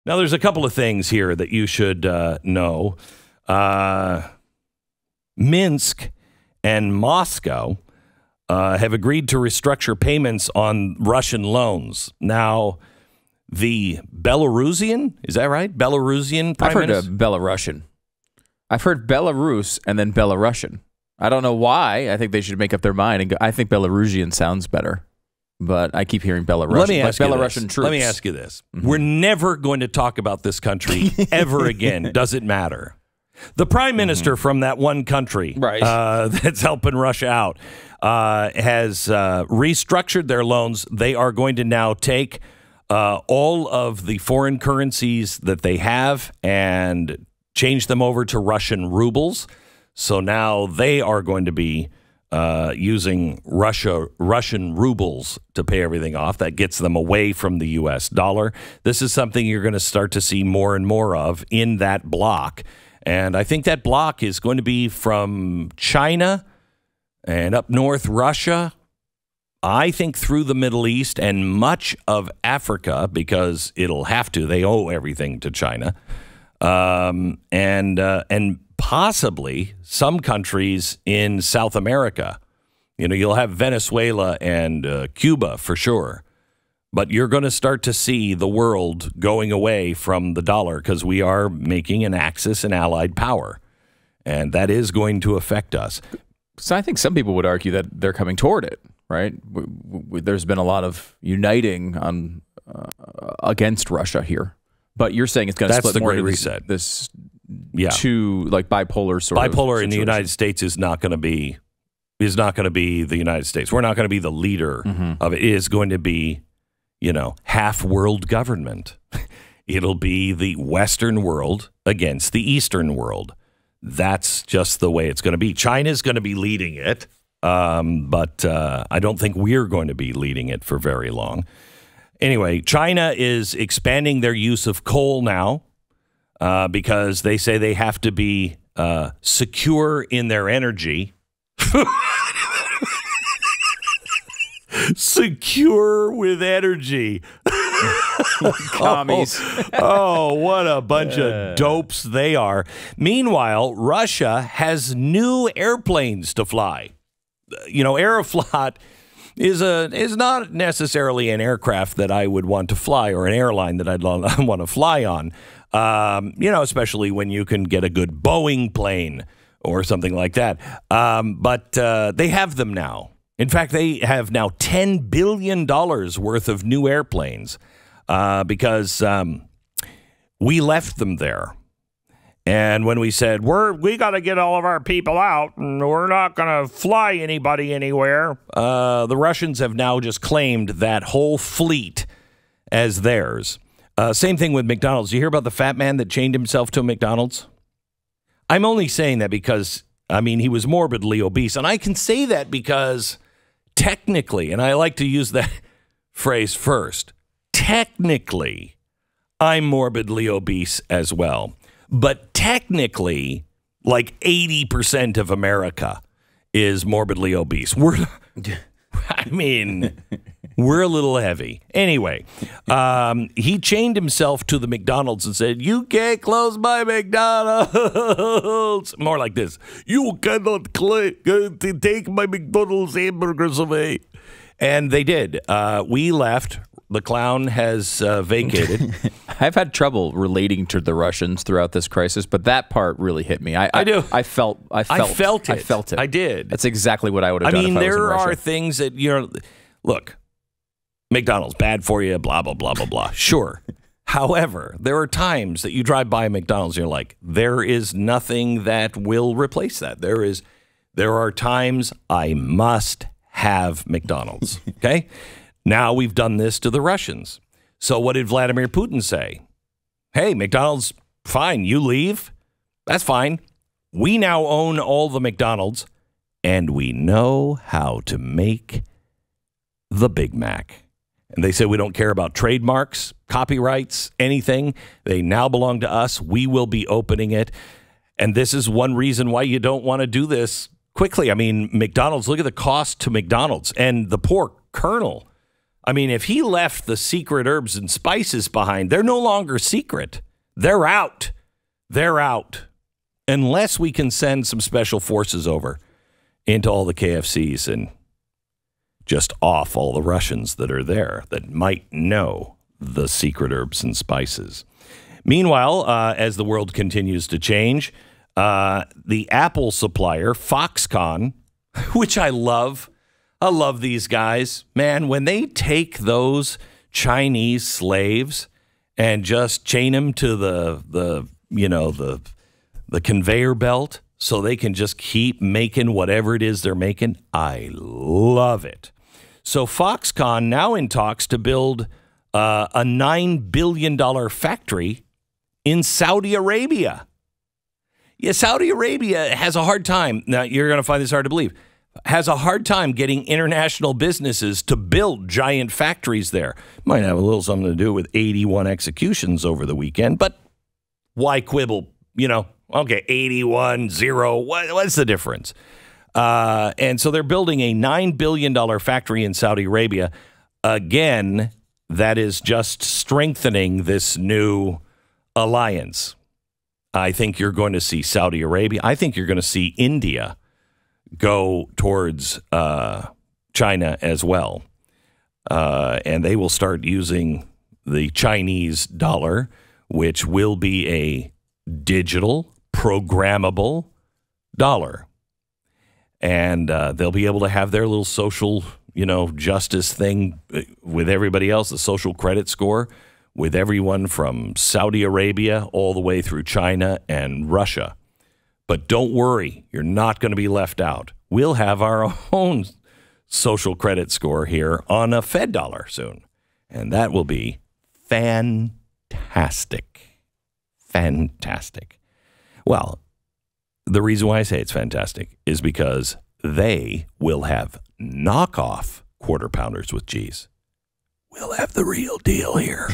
Now, there's a couple of things here that you should know. Minsk and Moscow have agreed to restructure payments on Russian loans. Now, the Belarusian, is that right? Belarusian Prime Minister? I've heard Belarusian. I've heard Belarus and then Belarusian. I don't know why. I think they should make up their mind. And go, I think Belarusian sounds better. But I keep hearing Belarusian. Let me ask you Belarusian this. troops. Let me ask you this. We're never going to talk about this country ever again. Does it matter? The prime minister from that one country that's helping Russia out has restructured their loans. They are going to now take all of the foreign currencies that they have and change them over to Russian rubles. So now they are going to be using Russian rubles to pay everything off. That gets them away from the U.S. dollar. This is something you're going to start to see more and more of in that bloc. And I think that bloc is going to be from China and up north Russia, I think through the Middle East and much of Africa, because it'll have to. They owe everything to China. And possibly some countries in South America. You know, you'll have Venezuela and Cuba for sure. But you're going to start to see the world going away from the dollar because we are making an Axis and allied power. And that is going to affect us. So I think some people would argue that they're coming toward it, right? There's been a lot of uniting on against Russia here. But you're saying it's going to split more into this two like bipolar sort of bipolar in the United States is not going to be the United States. We're not going to be the leader of it. It is going to be, you know, half world government. It'll be the Western world against the Eastern world. That's just the way it's going to be. China's going to be leading it, but I don't think we're going to be leading it for very long. Anyway, China is expanding their use of coal now because they say they have to be secure in their energy. Secure with energy. Commies. Oh, what a bunch of dopes they are. Meanwhile, Russia has new airplanes to fly. You know, Aeroflot is not necessarily an aircraft that I would want to fly or an airline that I'd want to fly on. You know, especially when you can get a good Boeing plane or something like that. But they have them now. In fact, they have now $10 billion worth of new airplanes because we left them there. And when we said, we got to get all of our people out and we're not going to fly anybody anywhere, the Russians have now just claimed that whole fleet as theirs. Same thing with McDonald's. You hear about the fat man that chained himself to a McDonald's? I'm only saying that because, I mean, he was morbidly obese. And I can say that because technically, and I like to use that phrase first, technically, I'm morbidly obese as well. But technically, like 80% of America is morbidly obese. We're a little heavy. Anyway, he chained himself to the McDonald's and said, "You can't close my McDonald's." More like this. "You cannot take my McDonald's hamburgers away." And they did. We left. The clown has vacated. I've had trouble relating to the Russians throughout this crisis, but that part really hit me. I do. I felt it. I did. That's exactly what I would have done. I mean, if I was in Russia. There are things that, you know, look, McDonald's, bad for you, blah, blah, blah, blah, blah. Sure. However, there are times that you drive by McDonald's and you're like, there is nothing that will replace that. There are times I must have McDonald's. Okay? Now we've done this to the Russians. So what did Vladimir Putin say? Hey, McDonald's, fine, you leave. That's fine. We now own all the McDonald's, and we know how to make the Big Mac. And they said we don't care about trademarks, copyrights, anything. They now belong to us. We will be opening it. And this is one reason why you don't want to do this quickly. I mean, McDonald's, look at the cost to McDonald's and the poor Colonel. I mean, if he left the secret herbs and spices behind, they're no longer secret. They're out. They're out. Unless we can send some special forces over into all the KFCs and just off all the Russians that are there that might know the secret herbs and spices. Meanwhile, as the world continues to change, the Apple supplier, Foxconn, which I love these guys. Man, when they take those Chinese slaves and just chain them to the conveyor belt so they can just keep making whatever it is they're making, I love it. So Foxconn now in talks to build a $9 billion factory in Saudi Arabia. Yeah, Saudi Arabia has a hard time. Now, you're going to find this hard to believe. Has a hard time getting international businesses to build giant factories there. Might have a little something to do with 81 executions over the weekend, but why quibble? Okay, 81, 0, what's the difference? And so they're building a $9 billion factory in Saudi Arabia. Again, that is just strengthening this new alliance. I think you're going to see Saudi Arabia. I think you're going to see India go towards China as well. And they will start using the Chinese dollar, which will be a digital, programmable dollar. And they'll be able to have their little social, justice thing with everybody else, the social credit score, with everyone from Saudi Arabia all the way through China and Russia. But don't worry, you're not going to be left out. We'll have our own social credit score here on a Fed dollar soon. And that will be fantastic. Fantastic. Well, the reason why I say it's fantastic is because they will have knockoff quarter pounders with G's. We'll have the real deal here.